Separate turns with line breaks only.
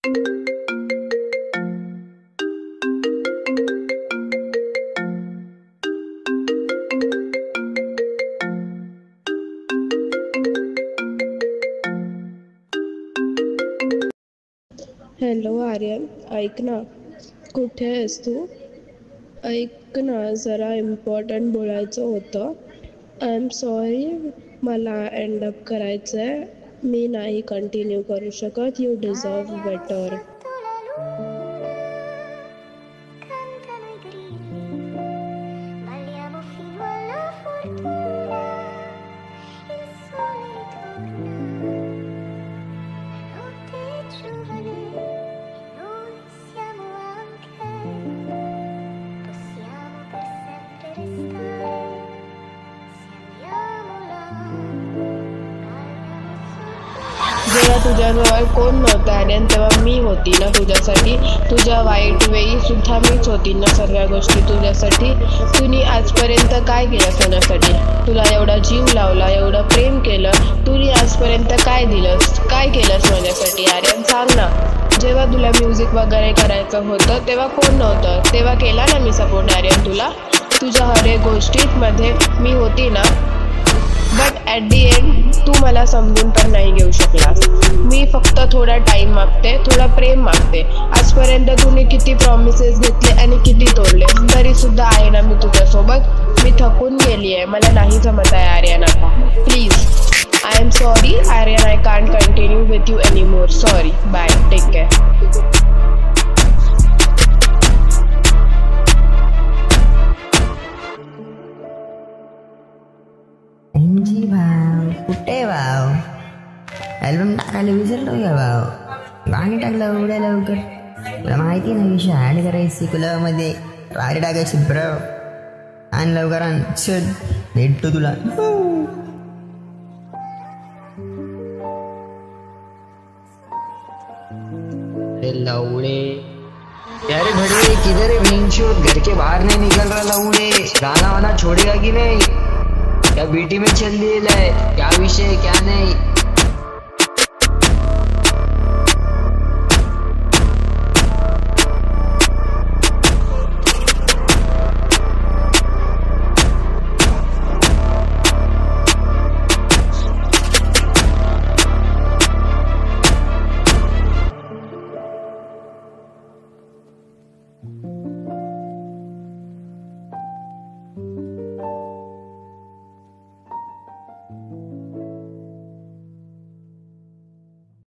Hello Aryan, ऐक ना. कुठे आहेस तू? ऐक ना, जरा इम्पॉर्टंट बोलायचं होतं. आय एम सॉरी, मला एंडअप करायचं आहे. मी नाही कंटिन्यू करू शकत. You deserve better. जेव्हा तुझ्याजवळ कोण नव्हतं आर्यन, तेव्हा मी होती ना तुझ्यासाठी. तुझ्या वाईट वेळी सुद्धा मीच होती ना सर्व गोष्टी तुझ्यासाठी. तुम्ही आजपर्यंत काय केलं सोन्यासाठी? तुला एवढा जीव लावला, एवढं प्रेम केलं. तुम्ही आजपर्यंत काय दिलंस, काय केलंस माझ्यासाठी आर्यन? सांग ना. जेव्हा तुला म्युझिक वगैरे करायचं होतं तेव्हा कोण नव्हतं, तेव्हा केला ना मी सपोर्ट आर्यन तुला. तुझ्या हर एक गोष्टींमध्ये मी होती ना. बट ॲट दी एंड तू मला समजून पण नाही घेऊ शकलास. मी फक्त थोडा टाईम मागते, थोडा प्रेम मागते. आजपर्यंत तुम्ही किती प्रॉमिसेस घेतले आणि किती तोडले, तरी सुद्धा आहे ना मी तुझ्यासोबत. मी थकून गेली आहे, मला नाही जमत आहे आर्यन आता. Please, I am sorry Aryan, I can't continue with you anymore. Sorry, bye, take care.
भाव कुठे भाव? अल्बम टाकायला विसरलो का भाव? गाणी टाकलं उड्या लवकर. मला माहिती ना विषय ॲड करायची कुलामध्ये राडी टाकायची ब्र. आण लवकर आण, चल भेटतो तुला.
लौड़े यार घड़ी किधर है भींचोद? घर के बाहर नहीं निकल रहा लौड़े. गाना वाना छोड़ेगा कि नहीं? क्या बीटी में चल दिया है? क्या विषय क्या नहीं?